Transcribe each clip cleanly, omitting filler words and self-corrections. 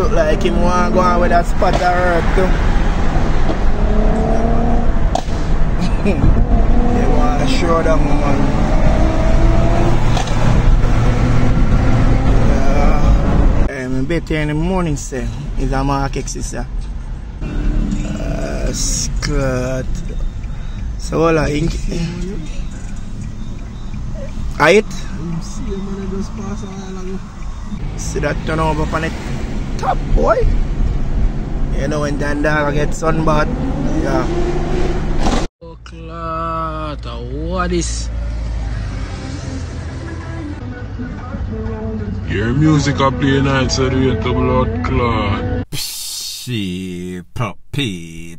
Look like him want to go on with that spot of earth too. They want to show them, man. I'm better in the morning, say. Is a market, sister. Skirt. So, all I think. Height? See that turn over on the top, boy. You know when Dandara gets sunbath. Yeah. Oh, clot. What is? Your music are playing outside with the blood clot. P.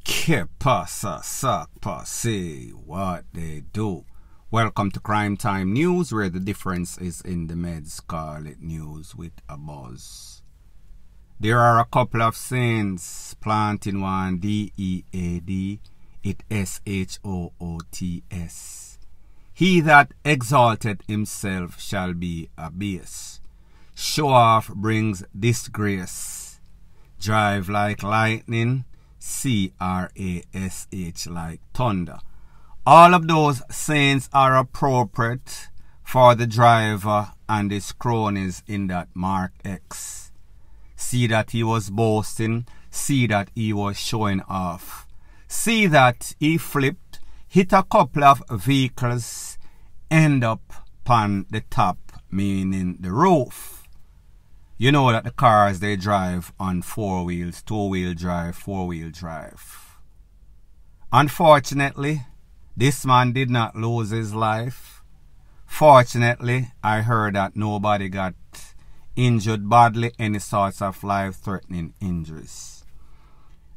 Que pasa, sac passe, what they do. Welcome to Crime Time News, where the difference is in the meds. Call it news with a buzz. There are a couple of sayings. Planting one D-E-A-D, it S-H-O-O-T-S. He that exalteth himself shall be abased. Show off brings disgrace. Drive like lightning, C-R-A-S-H like thunder. All of those sayings are appropriate for the driver and his cronies in that Mark X. See that he was boasting, see that he was showing off. See that he flipped, hit a couple of vehicles, end up on the top, meaning the roof. You know that the cars they drive on 4 wheels, 2-wheel drive, 4-wheel drive. Unfortunately, this man did not lose his life. Fortunately, I heard that nobody got injured badly, any sorts of life-threatening injuries.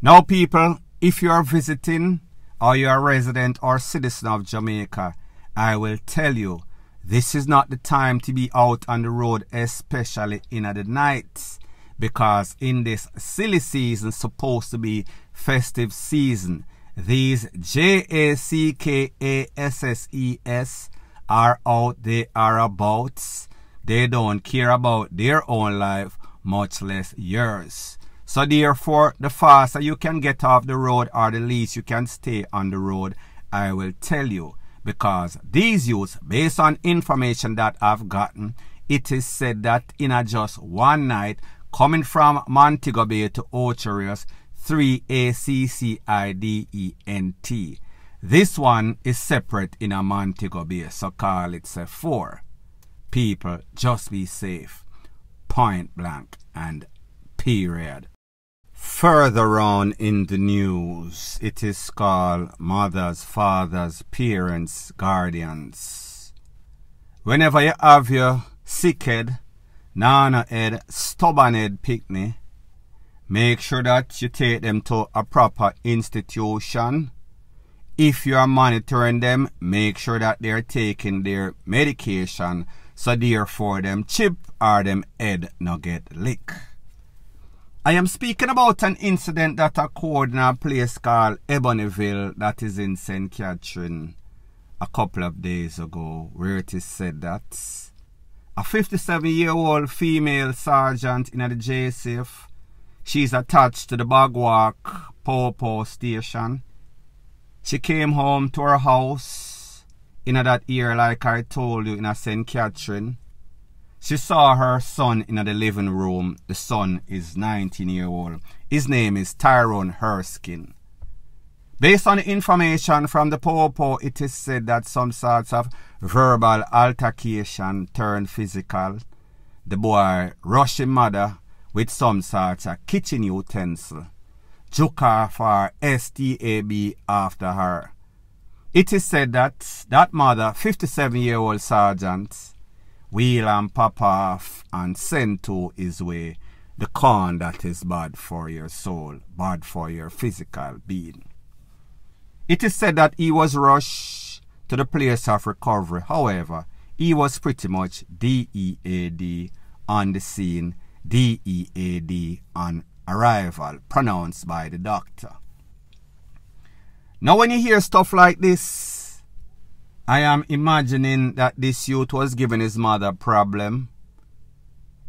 Now people, if you are visiting or you are a resident or citizen of Jamaica, I will tell you, this is not the time to be out on the road, especially in the night, because in this silly season, supposed to be festive season, these JACKASSES are out, they are about. They don't care about their own life, much less yours. So therefore, the faster you can get off the road or the least you can stay on the road, I will tell you. Because these youths, based on information that I've gotten, it is said that in a just one night, coming from Montego Bay to Ocherius, 3ACCIDENT. This one is separate in a Montego Bay, so call it say 4. People, just be safe. Point blank and period. Further on in the news, it is called mothers, fathers, parents, guardians. Whenever you have your sick head, nana head, stubborn head picnic, make sure that you take them to a proper institution. If you are monitoring them, make sure that they are taking their medication, so therefore them chip or them head no get lick. I am speaking about an incident that occurred in a place called Ebonyville that is in St. Catherine a couple of days ago, where it is said that a 57-year-old female sergeant in the JSF, she's attached to the Bagwalk Popo station. She came home to her house in that year, like I told you, in a St. Catherine. She saw her son in the living room. The son is 19-year-old. His name is Tyrone Erskine. Based on the information from the Popo, it is said that some sorts of verbal altercation turned physical. The boy rushed his mother with some sorts of kitchen utensil, juke her for STAB after her. It is said that that mother, 57-year-old sergeant, wheel and pop off and send to his way the corn that is bad for your soul, bad for your physical being. It is said that he was rushed to the place of recovery. However, he was pretty much DEAD on the scene, DEAD on arrival, pronounced by the doctor. Now when you hear stuff like this, I am imagining that this youth was giving his mother a problem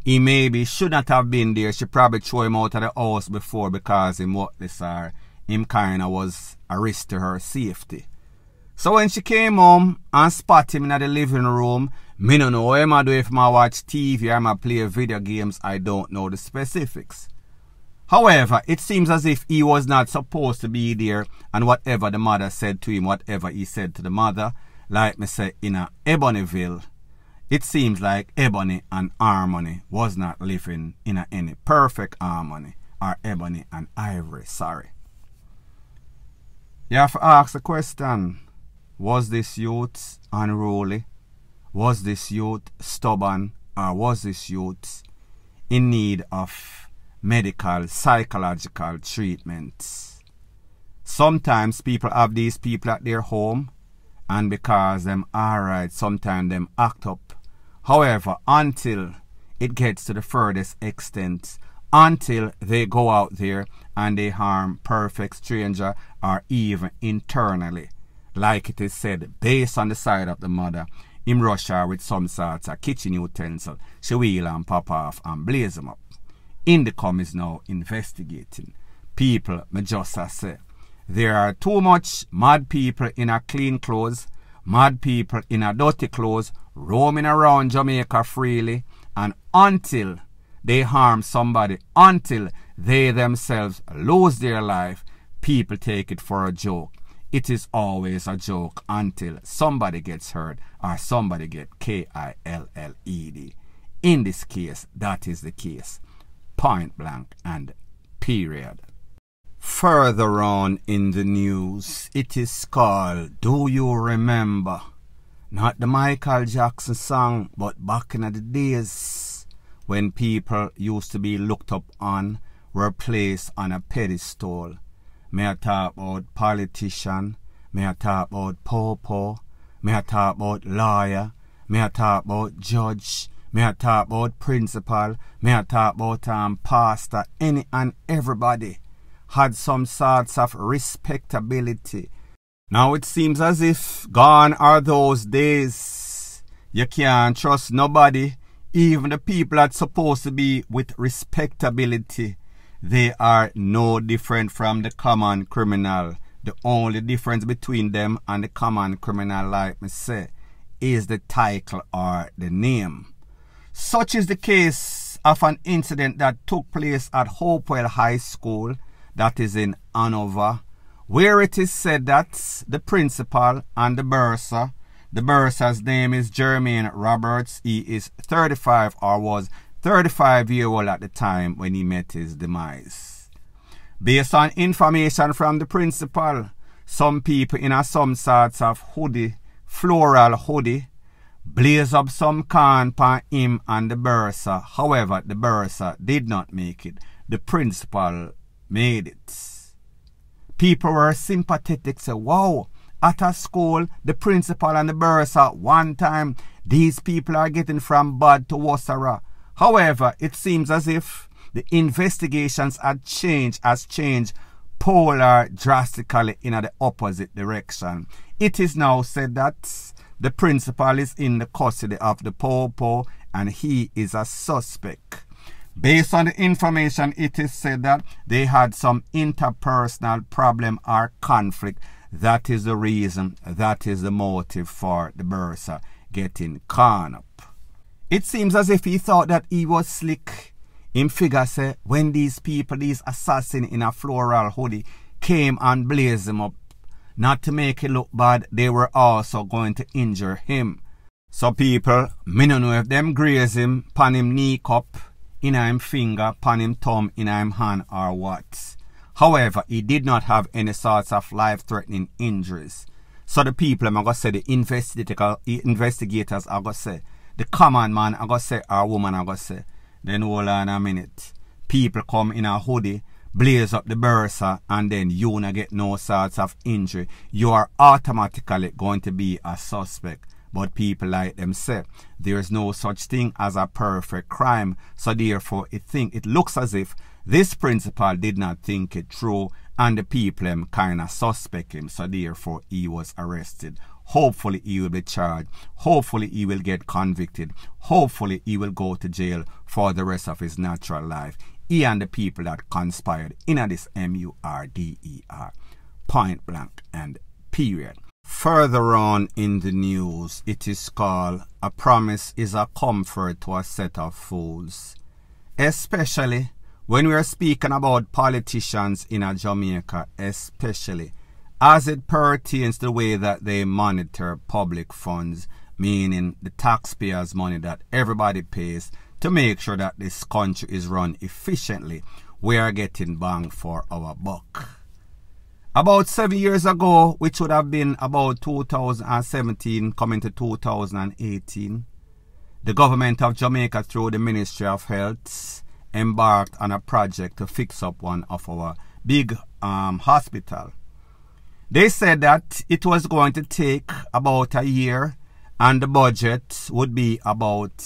he maybe should not have been there. She probably threw him out of the house before because him what this or him kind of was a risk to her safety. So when she came home and spot him in the living room, me don't know what I do if I watch TV or I play video games. I don't know the specifics. However, it seems as if he was not supposed to be there, and whatever the mother said to him, whatever he said to the mother, like me say in a Ebonyville, it seems like Ebony and Harmony was not living in any perfect harmony, or Ebony and Ivory, sorry. You have to ask the question, was this youth unruly? Was this youth stubborn? Or was this youth in need of medical, psychological treatments? Sometimes people have these people at their home, and because them alright, sometimes them act up. However, until it gets to the furthest extent, until they go out there and they harm perfect stranger or even internally, like it is said, based on the side of the mother, him rush her with some sort of kitchen utensil, she wheel and pop off and blaze them up. Indicom is now investigating. People, me just say, there are too much mad people in a clean clothes, mad people in a dirty clothes, roaming around Jamaica freely, and until they harm somebody, until they themselves lose their life, people take it for a joke. It is always a joke until somebody gets hurt or somebody gets KILLED. In this case, that is the case. Point blank and period. Further on in the news, it is called Do You Remember? Not the Michael Jackson song, but back in the days when people used to be looked up on, were placed on a pedestal. May I talk about politician, may I talk about popo, may I talk about lawyer, may I talk about judge, may I talk about principal, may I talk about pastor, any and everybody had some sorts of respectability. Now it seems as if gone are those days. You can't trust nobody, even the people that's supposed to be with respectability. They are no different from the common criminal. The only difference between them and the common criminal, like me say, is the title or the name. Such is the case of an incident that took place at Hopewell High School, that is in Hanover, where it is said that the principal and the bursar, the bursar's name is Jermaine Roberts. He is 35 or was 35-year-old at the time when he met his demise. Based on information from the principal, some people in some sorts of hoodie, floral hoodie, blaze up some can for him and the bursar. However, the bursar did not make it. The principal made it. People were sympathetic, say, wow, at a school, the principal and the bursar, one time, these people are getting from bad to worse. However, it seems as if the investigations has changed polar drastically in the opposite direction. It is now said that the principal is in the custody of the popo and he is a suspect. Based on the information, it is said that they had some interpersonal problem or conflict. That is the reason, that is the motive for the bursar getting caught up. It seems as if he thought that he was slick. Him figure say, when these people, these assassins in a floral hoodie came and blazed him up, not to make it look bad, they were also going to injure him. So people, me don't know if them graze him, pan him knee cup, in him finger, pan him thumb, in him hand or what. However, he did not have any sorts of life-threatening injuries. So the people, I'm going to say, the investigators are going to say, the common man, I'm going to say, or woman, I'm going to say, then hold on a minute. People come in a hoodie, blaze up the bursar, and then you don't get no sorts of injury. You are automatically going to be a suspect. But people like them say, there is no such thing as a perfect crime. So therefore, it looks as if this principal did not think it through, and the people kind of suspect him. So therefore, he was arrested. Hopefully he will be charged. Hopefully he will get convicted. Hopefully he will go to jail for the rest of his natural life. He and the people that conspired in this MVRD3R. Point blank and period. Further on in the news, it is called "A Promise is a Comfort to a Set of Fools." Especially when we are speaking about politicians in Jamaica, especially as it pertains to the way that they monitor public funds, meaning the taxpayers' money that everybody pays to make sure that this country is run efficiently. We are getting bang for our buck. About 7 years ago, which would have been about 2017 coming to 2018, the government of Jamaica through the Ministry of Health embarked on a project to fix up one of our big hospital. They said that it was going to take about a year and the budget would be about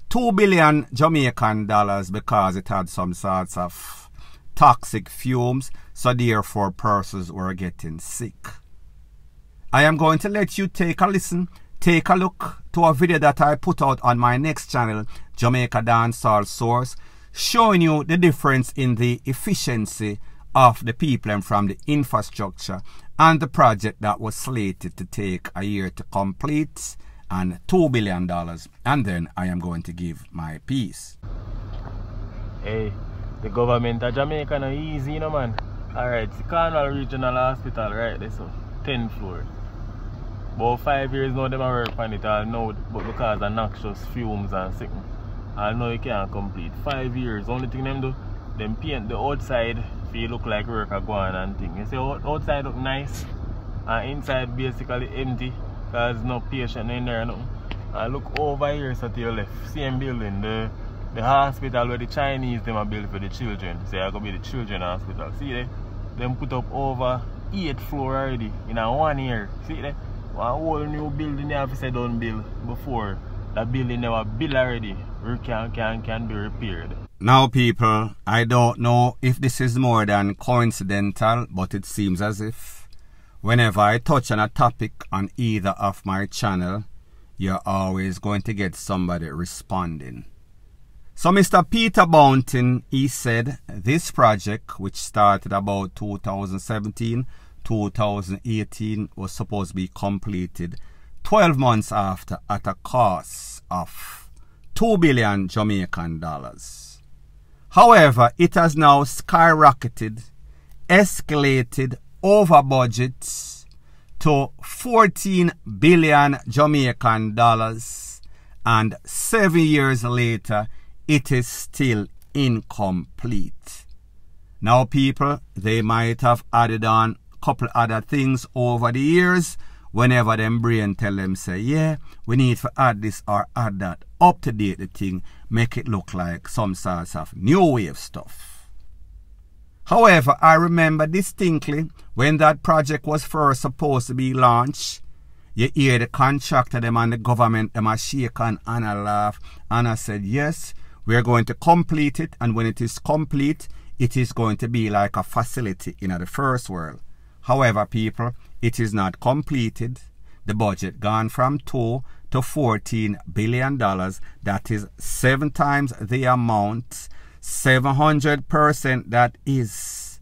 2 billion Jamaican dollars because it had some sorts of toxic fumes, so therefore persons were getting sick. I am going to let you take a listen, take a look to a video that I put out on my next channel, Jamaica Dancehall Source, showing you the difference in the efficiency of the people and from the infrastructure and the project that was slated to take a year to complete and $2 billion. And then I am going to give my piece. Hey, the government of Jamaica no easy, you know, man. Alright, it's the Cornwall Regional Hospital right there, so 10th floor. About 5 years now them work on it all now, but because of noxious fumes and something, I know you can't complete. 5 years, only thing them do, them paint the outside feel look like work are going and thing. You see outside look nice and inside basically empty because no patient in there no. And look over here so to your left, same building, the hospital where the Chinese them are built for the children. Say I go be the children hospital. See there? Them put up over 8 floors already in a 1 year. See there? One whole new building the officer done build before. That building never built already. Can be repaired. Now people, I don't know if this is more than coincidental, but it seems as if whenever I touch on a topic on either of my channel, you're always going to get somebody responding. So Mr. Peter Bountin, he said this project, which started about 2017, 2018, was supposed to be completed 12 months after at a cost of 2 billion Jamaican dollars. However, it has now skyrocketed, escalated over budget to 14 billion Jamaican dollars, and 7 years later, it is still incomplete. Now people, they might have added on a couple other things over the years whenever them brain tell them say, yeah, we need to add this or add that, up to date the thing, make it look like some sorts of new wave stuff. However, I remember distinctly when that project was first supposed to be launched, you hear the contractor them and the government them a shake and a laugh, and I said, yes, we are going to complete it, and when it is complete, it is going to be like a facility in the first world. However, people, it is not completed. The budget gone from 2 to 14 billion dollars. That is 7 times the amount, 700% that is.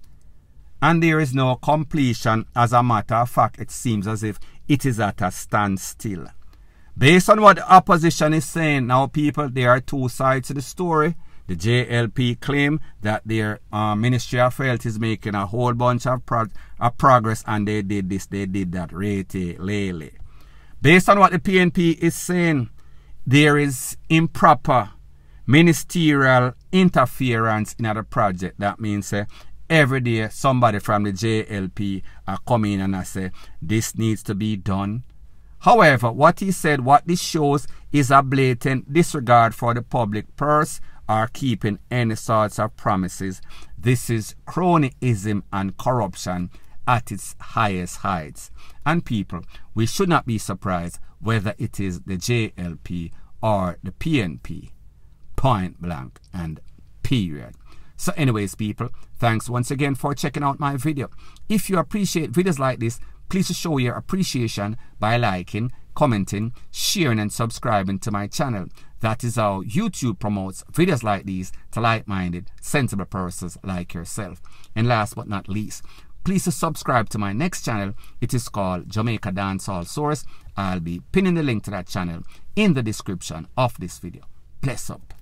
And there is no completion. As a matter of fact, it seems as if it is at a standstill. Based on what the opposition is saying now, people, there are two sides to the story. The JLP claim that their Ministry of Health is making a whole bunch of progress, and they did this, they did that, rete, lele. Based on what the PNP is saying, there is improper ministerial interference in the project. That means every day somebody from the JLP are coming and I say, this needs to be done. However, what he said, what this shows is a blatant disregard for the public purse or keeping any sorts of promises. This is cronyism and corruption at its highest heights. And people, we should not be surprised whether it is the JLP or the PNP. Point blank and period. So anyways, people, thanks once again for checking out my video. If you appreciate videos like this, please Please show your appreciation by liking, commenting, sharing and subscribing to my channel. That is how YouTube promotes videos like these to like-minded, sensible persons like yourself. And last but not least, please subscribe to my next channel. It is called Jamaica Dancehall Source. I'll be pinning the link to that channel in the description of this video. Bless up.